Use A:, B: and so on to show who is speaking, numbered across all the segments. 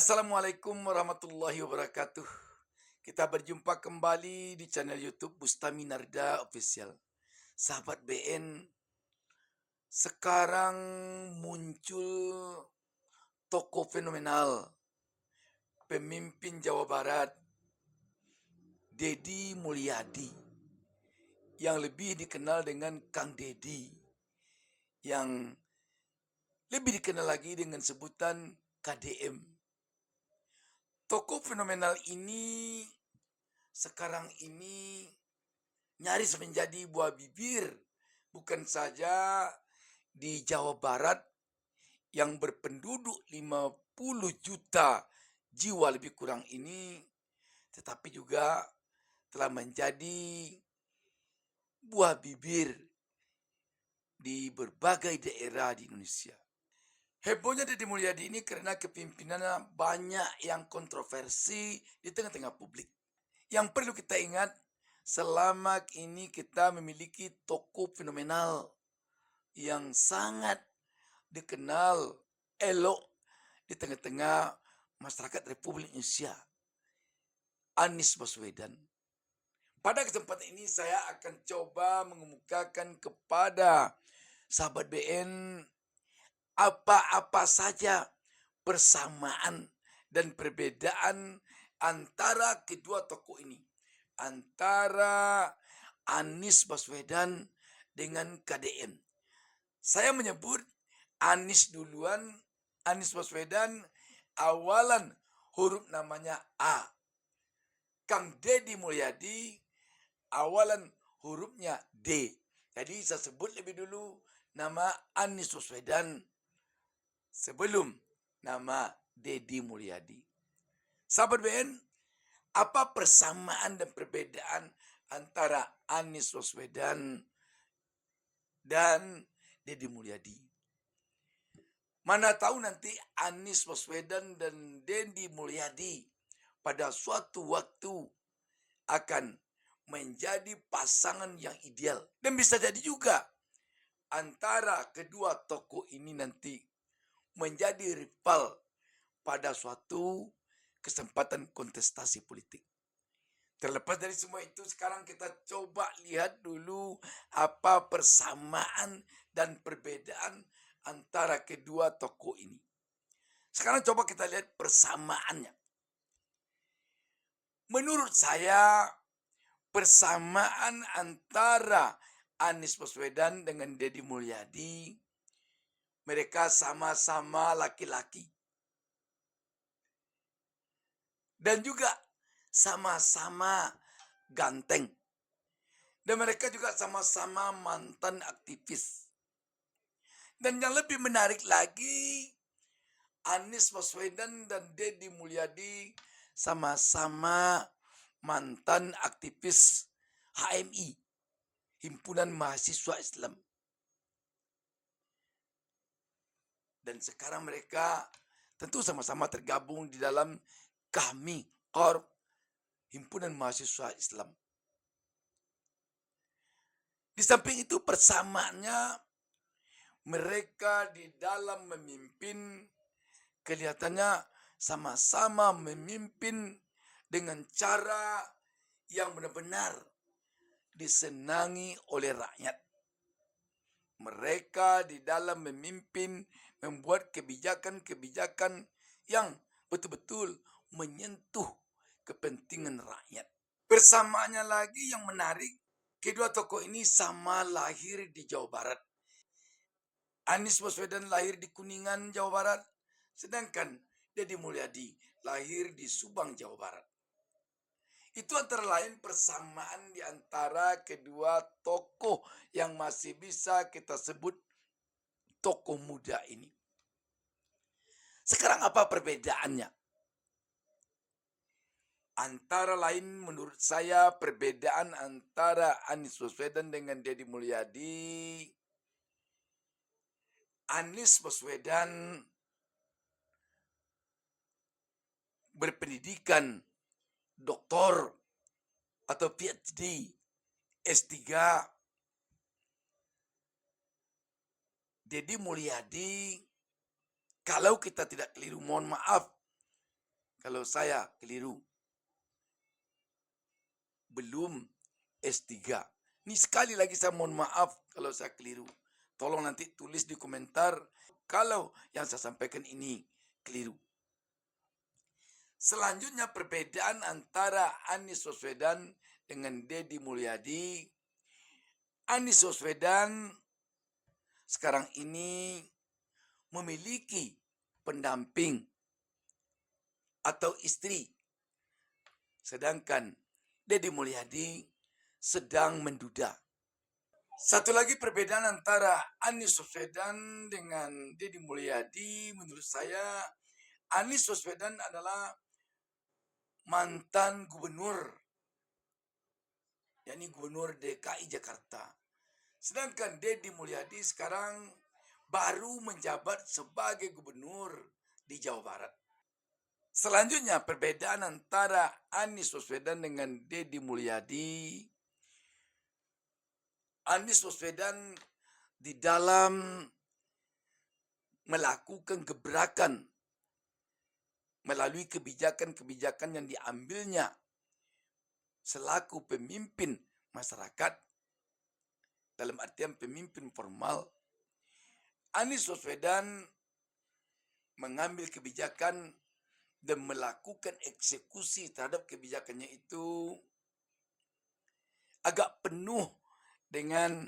A: Assalamualaikum warahmatullahi wabarakatuh. Kita berjumpa kembali di channel YouTube Bustami Narda Official. Sahabat BN, sekarang muncul tokoh fenomenal, pemimpin Jawa Barat, Deddy Mulyadi, yang lebih dikenal dengan Kang Deddy, yang lebih dikenal lagi dengan sebutan KDM. Tokoh fenomenal ini sekarang ini nyaris menjadi buah bibir, bukan saja di Jawa Barat yang berpenduduk 50 juta jiwa lebih kurang ini, tetapi juga telah menjadi buah bibir di berbagai daerah di Indonesia. Hebohnya Deddy Mulyadi ini karena kepimpinannya banyak yang kontroversi di tengah-tengah publik. Yang perlu kita ingat, selama ini kita memiliki tokoh fenomenal yang sangat dikenal elok di tengah-tengah masyarakat Republik Indonesia, Anies Baswedan. Pada kesempatan ini saya akan coba mengemukakan kepada sahabat BN apa-apa saja persamaan dan perbedaan antara kedua tokoh ini. Antara Anies Baswedan dengan KDM. Saya menyebut Anies duluan, Anies Baswedan awalan huruf namanya A. Kang Deddy Mulyadi awalan hurufnya D. Jadi saya sebut lebih dulu nama Anies Baswedan sebelum nama Deddy Mulyadi. Sahabat BN, apa persamaan dan perbedaan antara Anies Baswedan dan Deddy Mulyadi? Mana tahu nanti Anies Baswedan dan Deddy Mulyadi pada suatu waktu akan menjadi pasangan yang ideal. Dan bisa jadi juga antara kedua tokoh ini nanti menjadi rival pada suatu kesempatan kontestasi politik. Terlepas dari semua itu, sekarang kita coba lihat dulu apa persamaan dan perbedaan antara kedua tokoh ini. Sekarang coba kita lihat persamaannya. Menurut saya, persamaan antara Anies Baswedan dengan Deddy Mulyadi, mereka sama-sama laki-laki. Dan juga sama-sama ganteng. Dan mereka juga sama-sama mantan aktivis. Dan yang lebih menarik lagi, Anies Baswedan dan Deddy Mulyadi sama-sama mantan aktivis HMI, Himpunan Mahasiswa Islam. Dan sekarang mereka tentu sama-sama tergabung di dalam KAMI, Korp, Himpunan Mahasiswa Islam. Di samping itu persamaannya, mereka di dalam memimpin kelihatannya sama-sama memimpin dengan cara yang benar-benar disenangi oleh rakyat. Mereka di dalam memimpin membuat kebijakan-kebijakan yang betul-betul menyentuh kepentingan rakyat. Persamaannya lagi yang menarik, kedua tokoh ini sama lahir di Jawa Barat. Anies Baswedan lahir di Kuningan, Jawa Barat, sedangkan Deddy Mulyadi lahir di Subang, Jawa Barat. Itu antara lain persamaan di antara kedua tokoh yang masih bisa kita sebut tokoh muda ini. Sekarang apa perbedaannya? Antara lain menurut saya perbedaan antara Anies Baswedan dengan Deddy Mulyadi. Anies Baswedan berpendidikan doktor atau PhD, S3. Deddy Mulyadi, kalau kita tidak keliru, mohon maaf, kalau saya keliru. Belum S3. Ini sekali lagi saya mohon maaf kalau saya keliru. Tolong nanti tulis di komentar kalau yang saya sampaikan ini keliru. Selanjutnya perbedaan antara Anies Baswedan dengan Deddy Mulyadi. Anies Baswedan sekarang ini memiliki pendamping atau istri. Sedangkan Deddy Mulyadi sedang menduda. Satu lagi perbedaan antara Anies Baswedan dengan Deddy Mulyadi, menurut saya Anies Baswedan adalah mantan gubernur, yakni gubernur DKI Jakarta. Sedangkan Deddy Mulyadi sekarang baru menjabat sebagai gubernur di Jawa Barat. Selanjutnya perbedaan antara Anies Baswedan dengan Deddy Mulyadi. Anies Baswedan di dalam melakukan gebrakan melalui kebijakan-kebijakan yang diambilnya selaku pemimpin masyarakat, dalam artian pemimpin formal. Anies Baswedan mengambil kebijakan dan melakukan eksekusi terhadap kebijakannya itu agak penuh dengan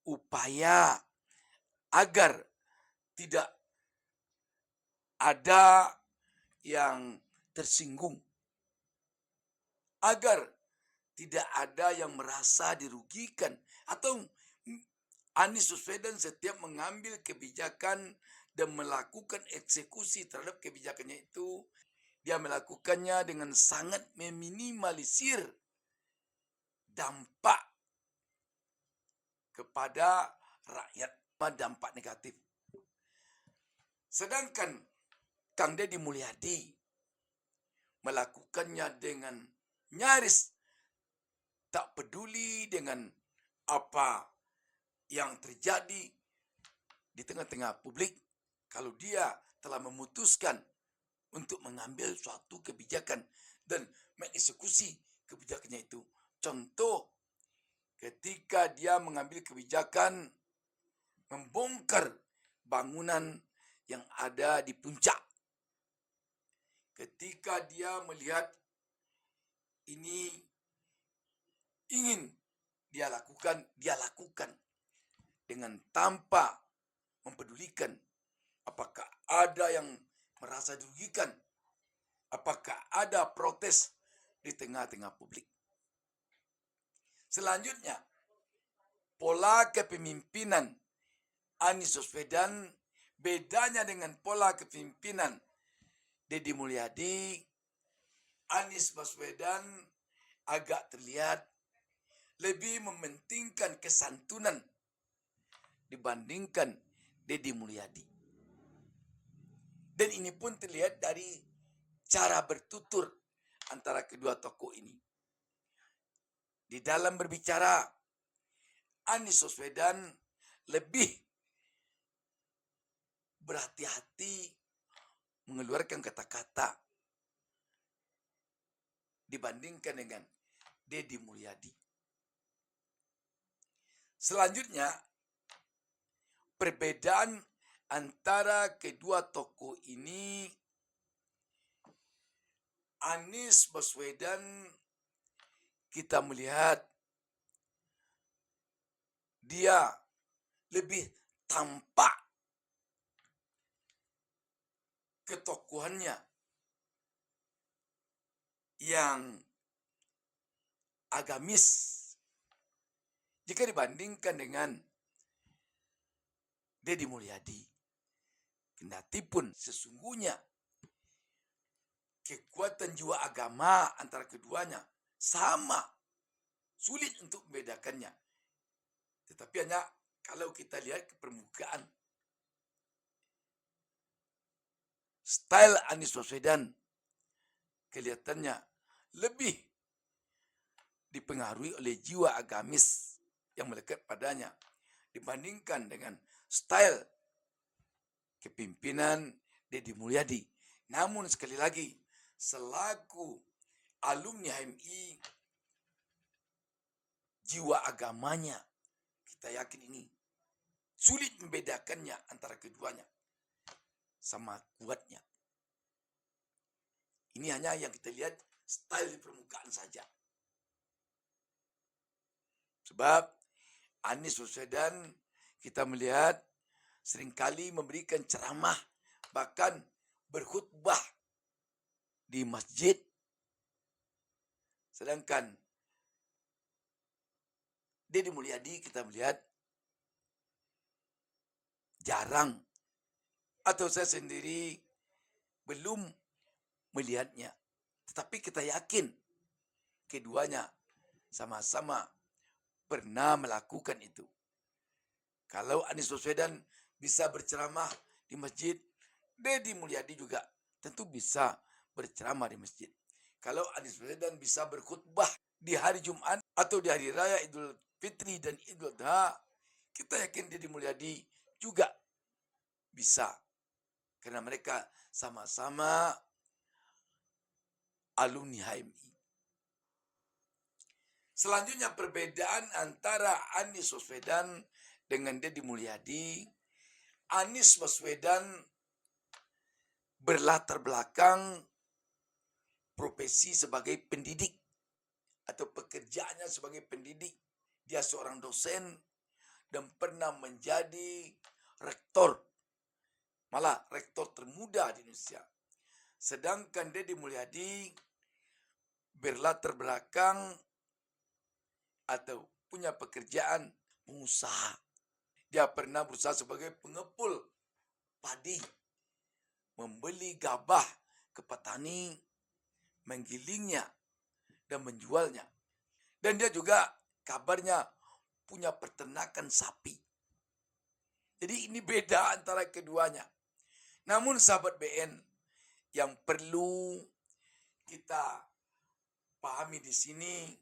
A: upaya agar tidak ada yang tersinggung, agar tidak ada yang merasa dirugikan, atau Anies Baswedan setiap mengambil kebijakan dan melakukan eksekusi terhadap kebijakannya itu, dia melakukannya dengan sangat meminimalisir dampak kepada rakyat, dampak negatif. Sedangkan Kang Deddy Mulyadi melakukannya dengan nyaris tak peduli dengan apa yang terjadi di tengah-tengah publik. Kalau dia telah memutuskan untuk mengambil suatu kebijakan dan mengeksekusi kebijakannya itu. Contoh, ketika dia mengambil kebijakan membongkar bangunan yang ada di puncak. Ketika dia melihat ini ingin dia lakukan dengan tanpa mempedulikan apakah ada yang merasa dirugikan, apakah ada protes di tengah-tengah publik. Selanjutnya, pola kepemimpinan Anies Baswedan bedanya dengan pola kepemimpinan Deddy Mulyadi. Anies Baswedan agak terlihat lebih mementingkan kesantunan dibandingkan Deddy Mulyadi. Dan ini pun terlihat dari cara bertutur antara kedua tokoh ini. Di dalam berbicara, Anies Baswedan lebih berhati-hati mengeluarkan kata-kata dibandingkan dengan Deddy Mulyadi. Selanjutnya, perbedaan antara kedua tokoh ini, Anies Baswedan kita melihat dia lebih tampak ketokohannya yang agamis jika dibandingkan dengan Deddy Mulyadi. Kendatipun sesungguhnya kekuatan jiwa agama antara keduanya sama, sulit untuk membedakannya. Tetapi hanya kalau kita lihat ke permukaan, style Anies Baswedan kelihatannya lebih dipengaruhi oleh jiwa agamis yang melekat padanya dibandingkan dengan style kepimpinan Deddy Mulyadi. Namun sekali lagi, selaku alumni HMI, jiwa agamanya, kita yakin ini sulit membedakannya antara keduanya sama kuatnya. Ini hanya yang kita lihat style di permukaan saja. Sebab Anies Baswedan kita melihat seringkali memberikan ceramah, bahkan berkhutbah di masjid. Sedangkan Deddy Mulyadi kita melihat jarang, atau saya sendiri belum melihatnya. Tetapi kita yakin keduanya sama-sama pernah melakukan itu. Kalau Anies Baswedan bisa berceramah di masjid, Deddy Mulyadi juga tentu bisa berceramah di masjid. Kalau Anies Baswedan bisa berkhutbah di hari Jumat atau di hari raya Idul Fitri dan Idul Adha, kita yakin Deddy Mulyadi juga bisa. Karena mereka sama-sama alumni HMI. Selanjutnya perbedaan antara Anies Baswedan dengan Deddy Mulyadi. Anies Baswedan berlatar belakang profesi sebagai pendidik atau pekerjaannya sebagai pendidik. Dia seorang dosen dan pernah menjadi rektor, malah rektor termuda di Indonesia. Sedangkan Deddy Mulyadi berlatar belakang atau punya pekerjaan pengusaha. Dia pernah berusaha sebagai pengepul padi, membeli gabah ke petani, menggilingnya dan menjualnya. Dan dia juga kabarnya punya peternakan sapi. Jadi ini beda antara keduanya. Namun sahabat BN, yang perlu kita pahami di sini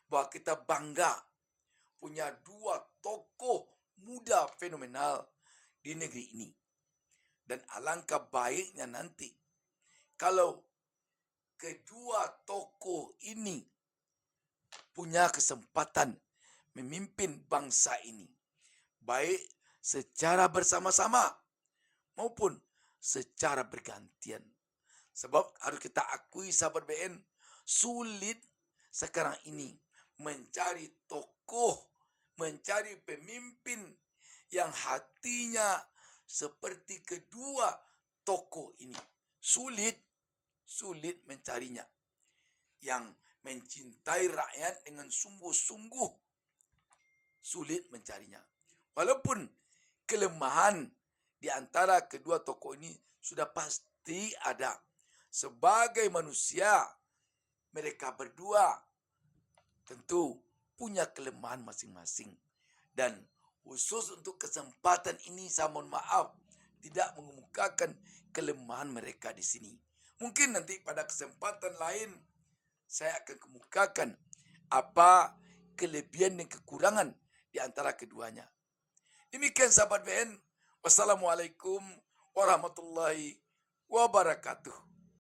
A: bahwa kita bangga punya dua tokoh muda fenomenal di negeri ini. Dan alangkah baiknya nanti kalau kedua tokoh ini punya kesempatan memimpin bangsa ini, baik secara bersama-sama maupun secara bergantian. Sebab harus kita akui sahabat BN, sulit sekarang ini mencari tokoh, mencari pemimpin yang hatinya seperti kedua tokoh ini. Sulit mencarinya. Yang mencintai rakyat dengan sungguh-sungguh, sulit mencarinya. Walaupun kelemahan di antara kedua tokoh ini sudah pasti ada. Sebagai manusia, mereka berdua tentu punya kelemahan masing-masing. Dan khusus untuk kesempatan ini saya mohon maaf tidak mengemukakan kelemahan mereka di sini. Mungkin nanti pada kesempatan lain saya akan kemukakan apa kelebihan dan kekurangan di antara keduanya. Demikian sahabat BN. Wassalamualaikum warahmatullahi wabarakatuh.